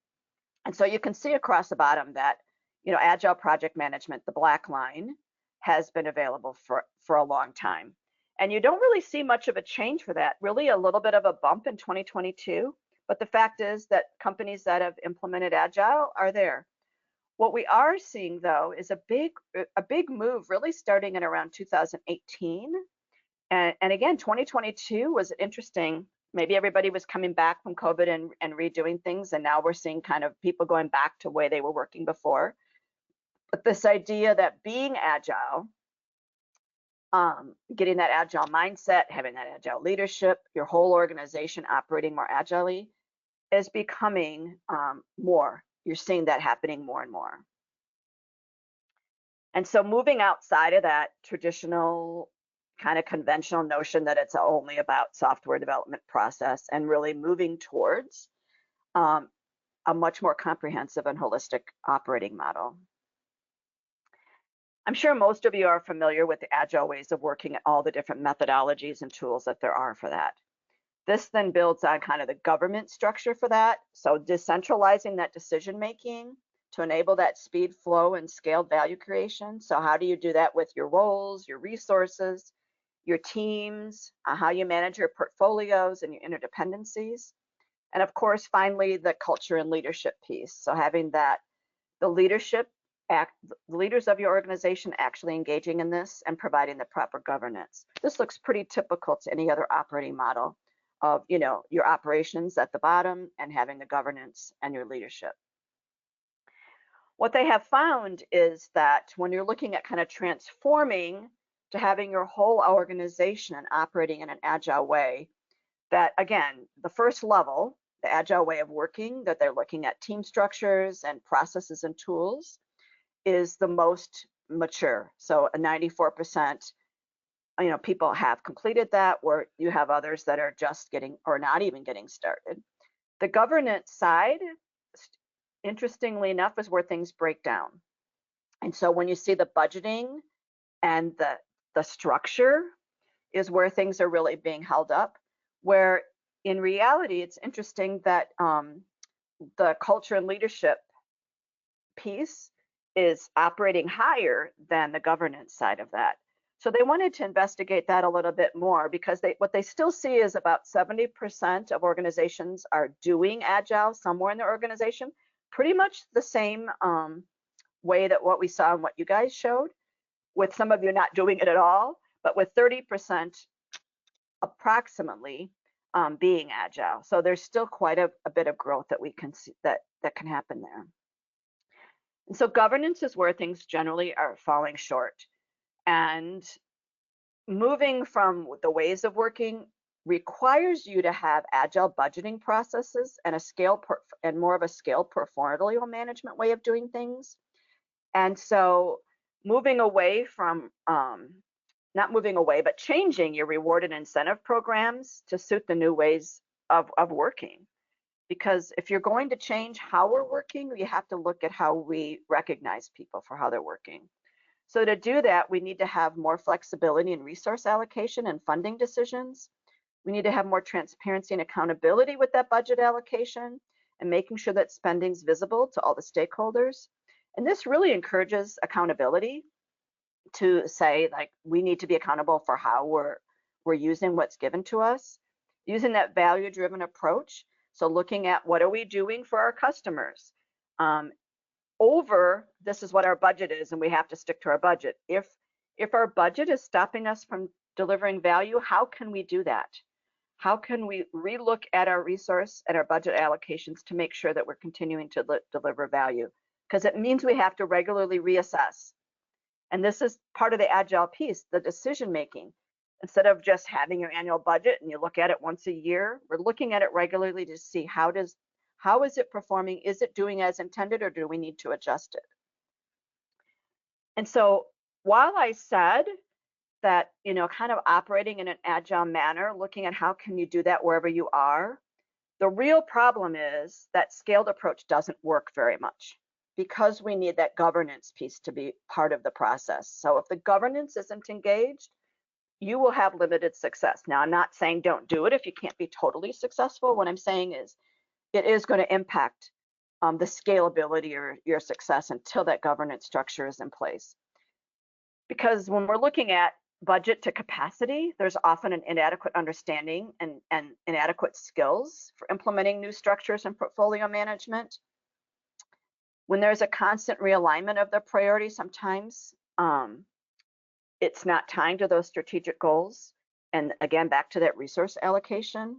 And so you can see across the bottom that, agile project management, the black line, has been available for a long time. And you don't really see much of a change for that, really a little bit of a bump in 2022. But the fact is that companies that have implemented Agile are there. What we are seeing, though, is a big move really starting in around 2018. And again, 2022 was interesting. Maybe everybody was coming back from COVID and redoing things. And now we're seeing kind of people going back to the way they were working before. But this idea that being agile, getting that agile mindset, having that agile leadership, your whole organization operating more agilely is becoming more. You're seeing that happening more and more. And so moving outside of that traditional kind of conventional notion that it's only about software development process and really moving towards a much more comprehensive and holistic operating model. I'm sure most of you are familiar with the agile ways of working, all the different methodologies and tools that there are for that. This then builds on kind of the government structure for that. So decentralizing that decision making to enable that speed, flow, and scaled value creation. So how do you do that with your roles, your resources, your teams, how you manage your portfolios and your interdependencies? And of course, finally, the culture and leadership piece. So having that, the leaders of your organization actually engaging in this and providing the proper governance. This looks pretty typical to any other operating model of, your operations at the bottom and having the governance and your leadership. What they have found is that when you're looking at kind of transforming to having your whole organization operating in an agile way. That again, the first level, the agile way of working, that they're looking at team structures and processes and tools, is the most mature. So a 94%, people have completed that, where you have others that are just getting or not even getting started. The governance side, interestingly enough, is where things break down. And so when you see the budgeting and the structure is where things are really being held up, where in reality, it's interesting that the culture and leadership piece is operating higher than the governance side of that. So they wanted to investigate that a little bit more, because what they still see is about 70% of organizations are doing Agile somewhere in their organization, pretty much the same way that what we saw and what you guys showed, with some of you not doing it at all, but with 30% approximately being Agile. So there's still quite a bit of growth that we can see that can happen there. And so governance is where things generally are falling short. And moving from the ways of working requires you to have agile budgeting processes and and more of a scaled portfolio management way of doing things. And so moving away from not moving away, but changing your reward and incentive programs to suit the new ways of working. Because if you're going to change how we're working, you have to look at how we recognize people for how they're working. So to do that, we need to have more flexibility in resource allocation and funding decisions. We need to have more transparency and accountability with that budget allocation, and making sure that spending's visible to all the stakeholders. And this really encourages accountability to say, like, we need to be accountable for how we're using what's given to us, using that value-driven approach. So looking at what are we doing for our customers, over this is what our budget is, and we have to stick to our budget. If our budget is stopping us from delivering value, how can we do that? How can we relook at our resource and our budget allocations to make sure that we're continuing to deliver value? Because it means we have to regularly reassess. And this is part of the agile piece, the decision making. Instead of just having your annual budget and you look at it once a year, we're looking at it regularly to see how is it performing? Is it doing as intended, or do we need to adjust it? And so while I said that, kind of operating in an agile manner, looking at how can you do that wherever you are, the real problem is that scaled approach doesn't work very much, because we need that governance piece to be part of the process. So if the governance isn't engaged, you will have limited success. Now, I'm not saying don't do it if you can't be totally successful. What I'm saying is it is going to impact the scalability or your success until that governance structure is in place. Because when we're looking at budget to capacity, there's often an inadequate understanding and inadequate skills for implementing new structures and portfolio management. When there's a constant realignment of the priorities, sometimes it's not tying to those strategic goals. And again, back to that resource allocation.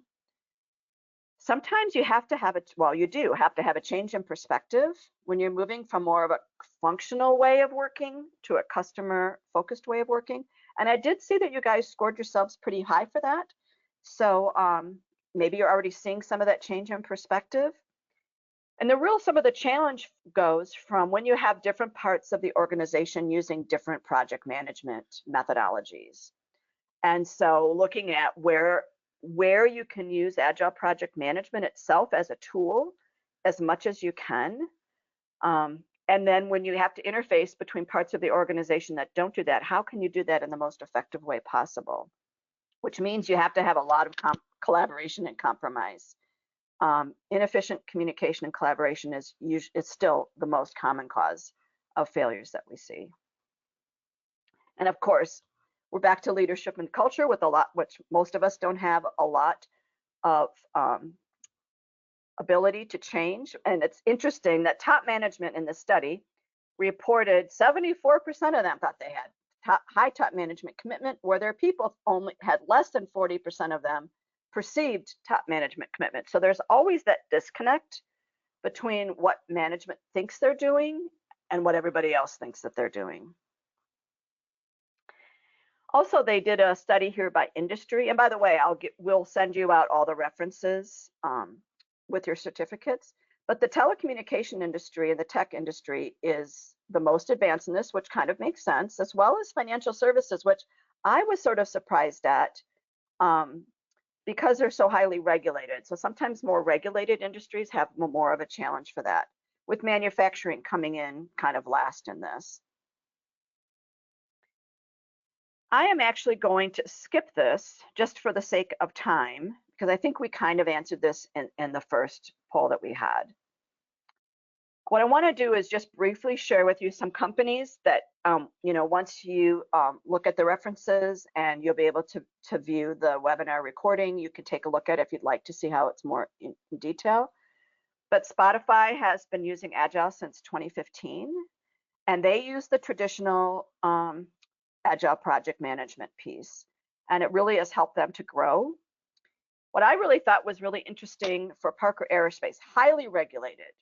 Sometimes you have to have you do have to have a change in perspective when you're moving from more of a functional way of working to a customer focused way of working. And I did see that you guys scored yourselves pretty high for that. So maybe you're already seeing some of that change in perspective. And some of the challenge goes from when you have different parts of the organization using different project management methodologies. And so looking at where you can use Agile project management itself as a tool as much as you can. And then when you have to interface between parts of the organization that don't do that, how can you do that in the most effective way possible? Which means you have to have a lot of collaboration and compromise. Inefficient communication and collaboration is still the most common cause of failures that we see. And of course, we're back to leadership and culture, with a lot, which most of us don't have a lot of ability to change. And it's interesting that top management in the study reported 74% of them thought they had high top management commitment, where their people only had less than 40% of them perceived top management commitment. So there's always that disconnect between what management thinks they're doing and what everybody else thinks that they're doing. Also, they did a study here by industry. And by the way, we'll send you out all the references with your certificates. But the telecommunication industry and the tech industry is the most advanced in this, which kind of makes sense, as well as financial services, which I was sort of surprised at because they're so highly regulated. So sometimes more regulated industries have more of a challenge for that, with manufacturing coming in kind of last in this. I am actually going to skip this just for the sake of time, because I think we kind of answered this in the first poll that we had. What I want to do is just briefly share with you some companies that, once you look at the references and you'll be able to view the webinar recording, you can take a look at it if you'd like to see how it's more in detail. But Spotify has been using Agile since 2015, and they use the traditional Agile project management piece, and it really has helped them to grow. What I really thought was really interesting for Parker Aerospace, highly regulated,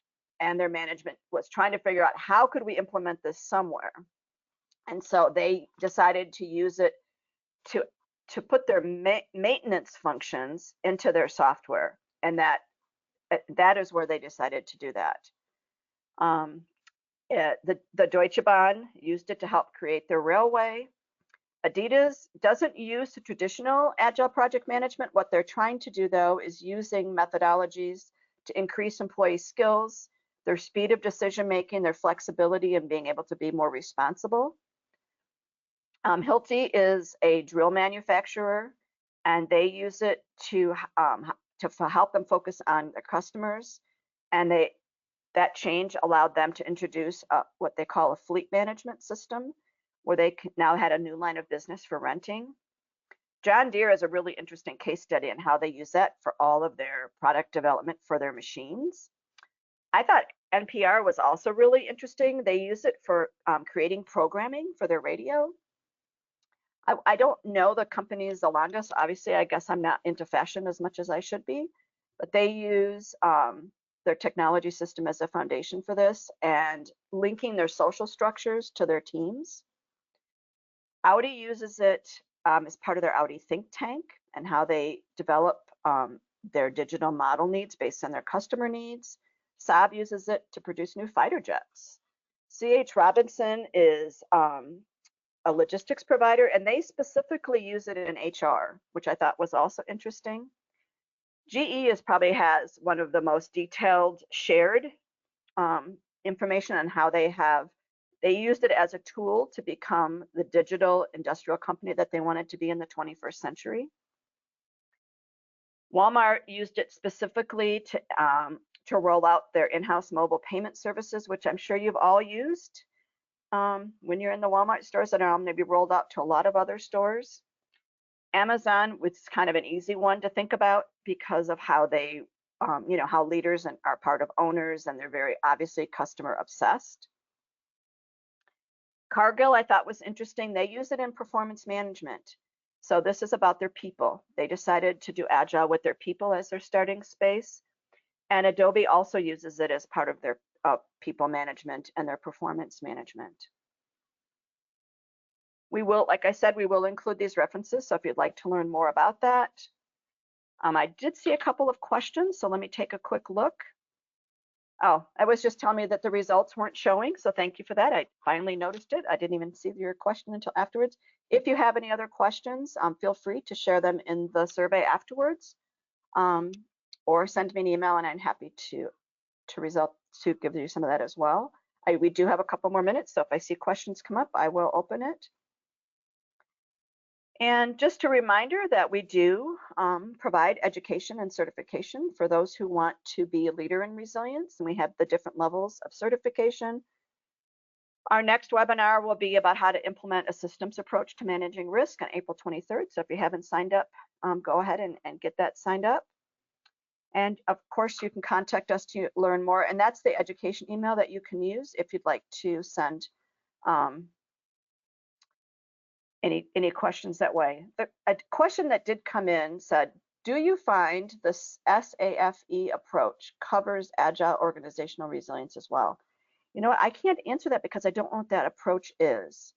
and their management was trying to figure out how could we implement this somewhere. And so they decided to use it to put their maintenance functions into their software, and that is where they decided to do that. The Deutsche Bahn used it to help create their railway. Adidas doesn't use the traditional Agile project management. What they're trying to do, though, is using methodologies to increase employee skills, their speed of decision making, their flexibility, and being able to be more responsible. Hilti is a drill manufacturer, and they use it to help them focus on their customers. And that change allowed them to introduce what they call a fleet management system, where they now had a new line of business for renting. John Deere is a really interesting case study in how they use that for all of their product development for their machines. I thought NPR was also really interesting. They use it for creating programming for their radio. I don't know the company's the longest. Obviously, I guess I'm not into fashion as much as I should be, but they use their technology system as a foundation for this and linking their social structures to their teams. Audi uses it as part of their Audi think tank and how they develop their digital model needs based on their customer needs. Saab uses it to produce new fighter jets. C.H. Robinson is a logistics provider, and they specifically use it in HR, which I thought was also interesting. GE probably has one of the most detailed shared information on how they used it as a tool to become the digital industrial company that they wanted to be in the 21st century. Walmart used it specifically to roll out their in-house mobile payment services, which I'm sure you've all used when you're in the Walmart stores, that are maybe rolled out to a lot of other stores. Amazon was kind of an easy one to think about because of how they, how leaders are part of owners, and they're very obviously customer obsessed. Cargill, I thought was interesting. They use it in performance management. So this is about their people. They decided to do Agile with their people as their starting space. And Adobe also uses it as part of their people management and their performance management. We will, like I said, we will include these references. So if you'd like to learn more about that. I did see a couple of questions, so let me take a quick look. Oh, I was just telling me that the results weren't showing, so thank you for that. I finally noticed it. I didn't even see your question until afterwards. If you have any other questions, feel free to share them in the survey afterwards, or send me an email, and I'm happy to give you some of that as well. We do have a couple more minutes, so if I see questions come up, I will open it. And just a reminder that we do provide education and certification for those who want to be a leader in resilience, and we have the different levels of certification. Our next webinar will be about how to implement a systems approach to managing risk on April 23rd. So if you haven't signed up, go ahead and get that signed up. And of course, you can contact us to learn more, and that's the education email that you can use if you'd like to send any questions that way. A question that did come in said, do you find this SAFE approach covers Agile organizational resilience as well? You know what, I can't answer that because I don't know what that approach is.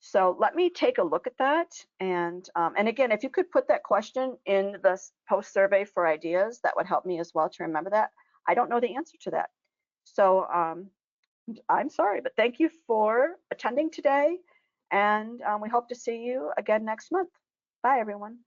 So let me take a look at that. And again, if you could put that question in the post survey for ideas, that would help me as well to remember that. I don't know the answer to that. So I'm sorry, but thank you for attending today. And we hope to see you again next month. Bye, everyone.